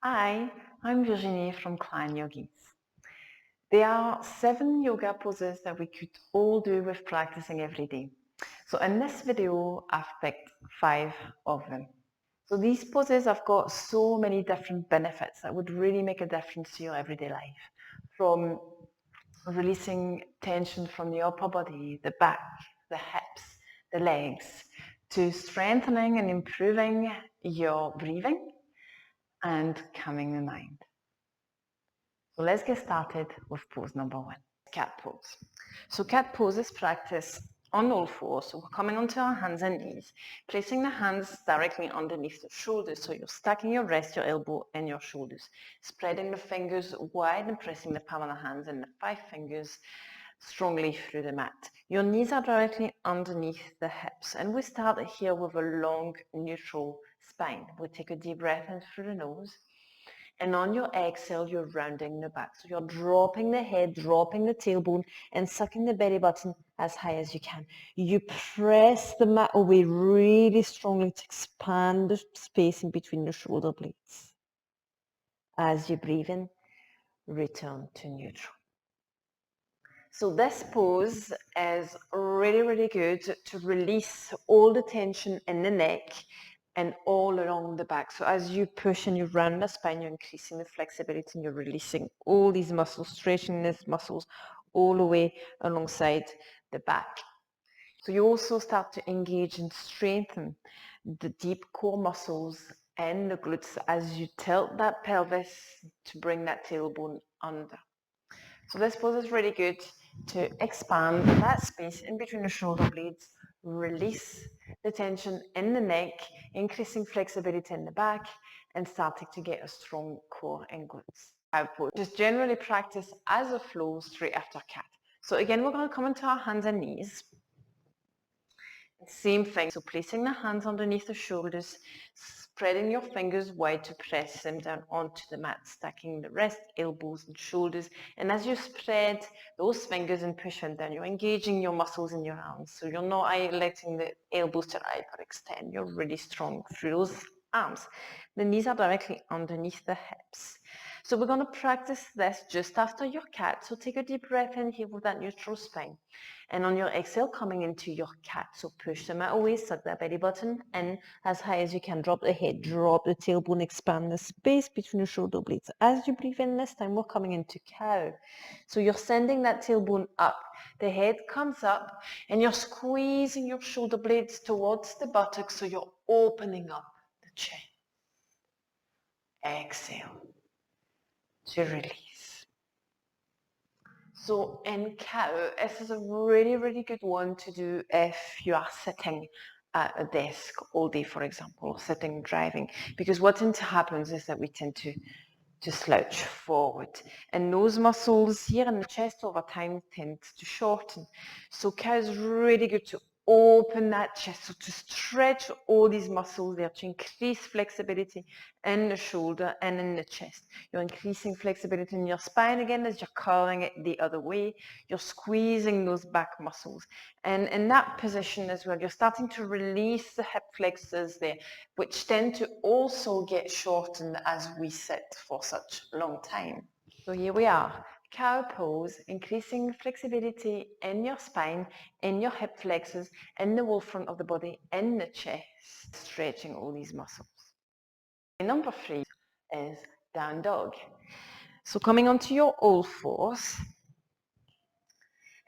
Hi, I'm Virginie from Clan Yogis. There are 7 yoga poses that we could all do with practicing every day. So in this video, I've picked 5 of them. So these poses have got so many different benefits that would really make a difference to your everyday life. From releasing tension from the upper body, the back, the hips, the legs, to strengthening and improving your breathing and calming the mind. So let's get started with pose number 1, cat pose. So cat pose is practice on all fours. So we're coming onto our hands and knees, placing the hands directly underneath the shoulders. So you're stacking your wrist, your elbow, and your shoulders, spreading the fingers wide and pressing the palm of the hands and the 5 fingers strongly through the mat. Your knees are directly underneath the hips, and we start here with a long, neutral spine. We take a deep breath in through the nose. And on your exhale, you're rounding the back. So you're dropping the head, dropping the tailbone, and sucking the belly button as high as you can. You press the mat away really strongly to expand the space in between the shoulder blades. As you breathe in, return to neutral. So this pose is really, really good to release all the tension in the neck and all along the back. So as you push and you round the spine, you're increasing the flexibility and you're releasing all these muscles, stretching these muscles all the way alongside the back. So you also start to engage and strengthen the deep core muscles and the glutes as you tilt that pelvis to bring that tailbone under. So this pose is really good to expand that space in between the shoulder blades, release the tension in the neck, increasing flexibility in the back, and starting to get a strong core and glutes. Cow pose. Just generally practice as a flow straight after cat. So again, we're going to come into our hands and knees. Same thing, so placing the hands underneath the shoulders, spreading your fingers wide to press them down onto the mat, stacking the wrist, elbows and shoulders. And as you spread those fingers and push them down, you're engaging your muscles in your arms. So you're not letting the elbows to hyperextend. You're really strong through those arms. The knees are directly underneath the hips. So we're going to practice this just after your cat. So take a deep breath in here with that neutral spine. And on your exhale, coming into your cat. So push the mat away, suck that belly button in as high as you can. Drop the head, drop the tailbone, expand the space between the shoulder blades. As you breathe in this time, we're coming into cow. So you're sending that tailbone up. The head comes up and you're squeezing your shoulder blades towards the buttocks. So you're opening up the chin. Exhale to release. So in cow, this is a really, really good one to do if you are sitting at a desk all day, for example, or sitting driving. Because what tends to happen is that we tend to slouch forward. And those muscles here in the chest over time tend to shorten. So cow is really good to open that chest, so to stretch all these muscles there, to increase flexibility in the shoulder and in the chest. You're increasing flexibility in your spine again as you're curling it the other way. You're squeezing those back muscles. And in that position as well, you're starting to release the hip flexors there, which tend to also get shortened as we sit for such a long time. So here we are. Cow pose, increasing flexibility in your spine, in your hip flexors, in the whole front of the body, in the chest, stretching all these muscles. Number 3 is down dog. So coming onto your all fours,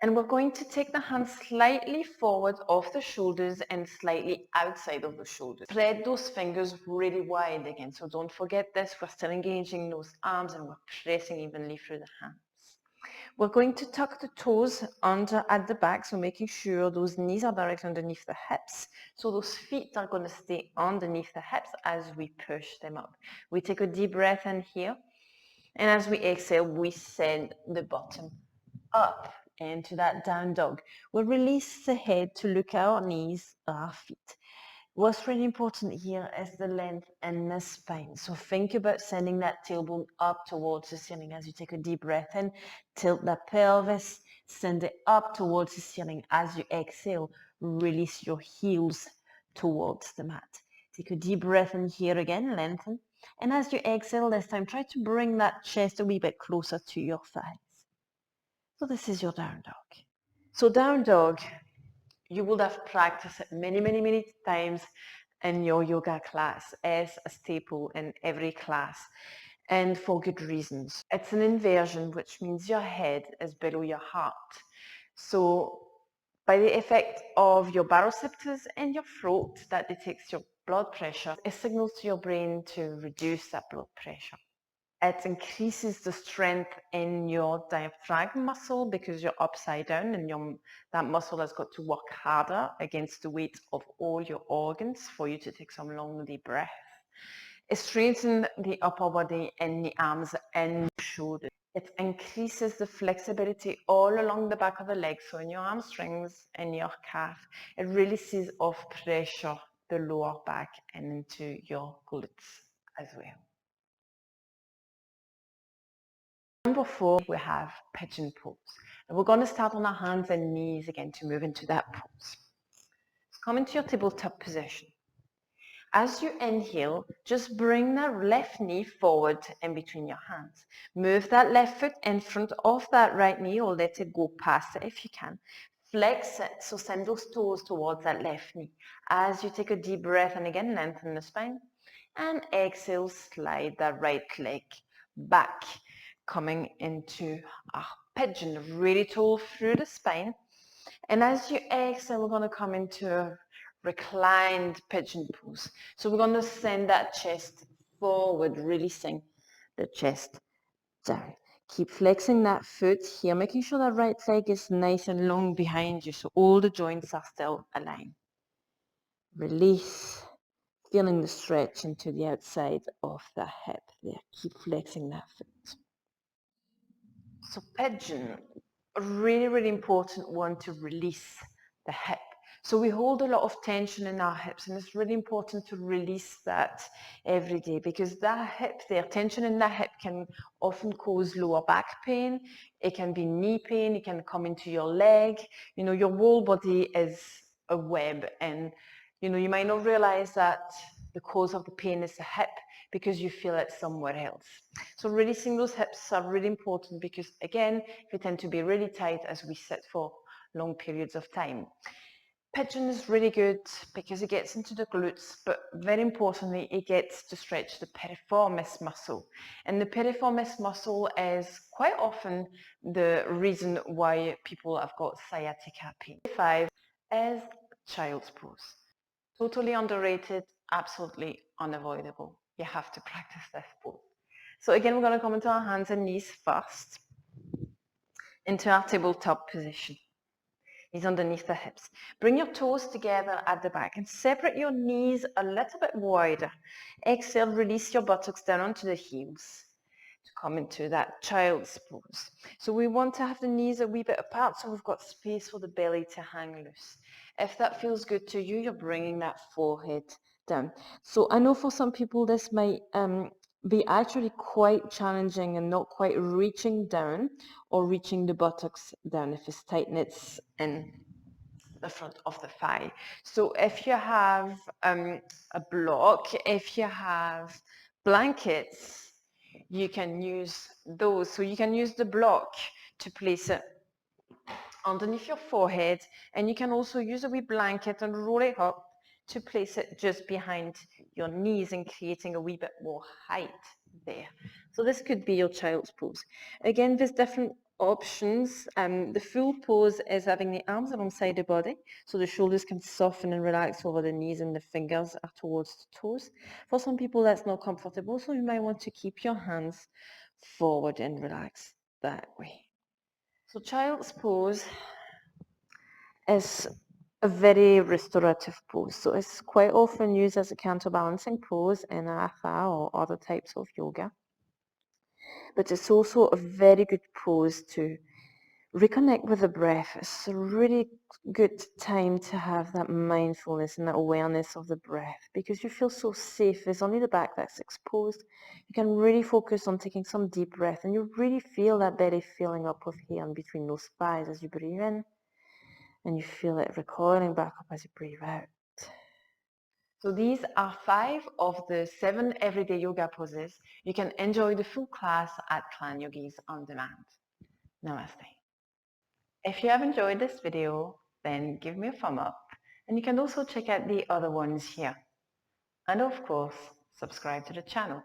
and we're going to take the hands slightly forward off the shoulders and slightly outside of the shoulders. Spread those fingers really wide again. So don't forget this, we're still engaging those arms and we're pressing evenly through the hands. We're going to tuck the toes under at the back, so making sure those knees are directly underneath the hips. So those feet are going to stay underneath the hips as we push them up. We take a deep breath in here. And as we exhale, we send the bottom up into that down dog. We'll release the head to look at our knees, our feet. What's really important here is the length in the spine. So think about sending that tailbone up towards the ceiling as you take a deep breath in. Tilt the pelvis, send it up towards the ceiling. As you exhale, release your heels towards the mat. Take a deep breath in here again, lengthen. And as you exhale this time, try to bring that chest a wee bit closer to your thighs. So this is your down dog. So down dog, you would have practiced it many, many, many times in your yoga class as a staple in every class, and for good reasons. It's an inversion, which means your head is below your heart. So by the effect of your baroreceptors and your throat that detects your blood pressure, it signals to your brain to reduce that blood pressure. It increases the strength in your diaphragm muscle because you're upside down and that muscle has got to work harder against the weight of all your organs for you to take some long deep breath. It strengthens the upper body and the arms and shoulders. It increases the flexibility all along the back of the leg, so in your hamstrings and your calf. It releases off pressure the lower back and into your glutes as well. Number 4, we have pigeon pose. And we're going to start on our hands and knees again to move into that pose. So come into your tabletop position. As you inhale, just bring that left knee forward in between your hands. Move that left foot in front of that right knee or let it go past it if you can. Flex it, so send those toes towards that left knee. As you take a deep breath and again lengthen the spine. And exhale, slide that right leg back, coming into a pigeon, really tall through the spine. And as you exhale, we're going to come into a reclined pigeon pose. So we're going to send that chest forward, releasing the chest down. Keep flexing that foot here, making sure that right leg is nice and long behind you so all the joints are still aligned. Release, feeling the stretch into the outside of the hip there. Keep flexing that foot. So pigeon, a really, really important one to release the hip. So we hold a lot of tension in our hips, and it's really important to release that every day because that hip there, tension in that hip can often cause lower back pain. It can be knee pain. It can come into your leg. You know, your whole body is a web, and you might not realize that the cause of the pain is the hip because you feel it somewhere else. So releasing those hips are really important because, again, they tend to be really tight as we sit for long periods of time. Pigeon is really good because it gets into the glutes, but very importantly, it gets to stretch the piriformis muscle. And the piriformis muscle is quite often the reason why people have got sciatica pain. 5 is child's pose. Totally underrated, absolutely unavoidable. You have to practice this pose. So again, we're going to come into our hands and knees first, into our tabletop position. Knees underneath the hips. Bring your toes together at the back and separate your knees a little bit wider. Exhale, release your buttocks down onto the heels to come into that child's pose. So we want to have the knees a wee bit apart so we've got space for the belly to hang loose. If that feels good to you, you're bringing that forehead down. So I know for some people this might be actually quite challenging and not quite reaching down or reaching the buttocks down if it's tight knits in the front of the thigh. So if you have a block, if you have blankets, you can use those. So you can use the block to place it underneath your forehead, and you can also use a wee blanket and roll it up to place it just behind your knees and creating a wee bit more height there. So this could be your child's pose. Again, there's different options. The full pose is having the arms alongside the body, so the shoulders can soften and relax over the knees and the fingers are towards the toes. For some people that's not comfortable, so you might want to keep your hands forward and relax that way. So child's pose is a very restorative pose. So it's quite often used as a counterbalancing pose in hatha or other types of yoga. But it's also a very good pose to reconnect with the breath. It's a really good time to have that mindfulness and that awareness of the breath because you feel so safe. There's only the back that's exposed. You can really focus on taking some deep breath and you really feel that belly filling up with air in between those thighs as you breathe in and you feel it recoiling back up as you breathe out. So these are 5 of the 7 everyday yoga poses. You can enjoy the full class at Clan Yogis on demand. Namaste. If you have enjoyed this video, then give me a thumb up, and you can also check out the other ones here. And of course, subscribe to the channel.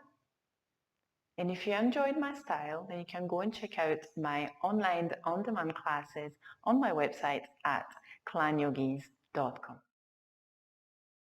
And if you enjoyed my style, then you can go and check out my online on-demand classes on my website at clanyogis.com.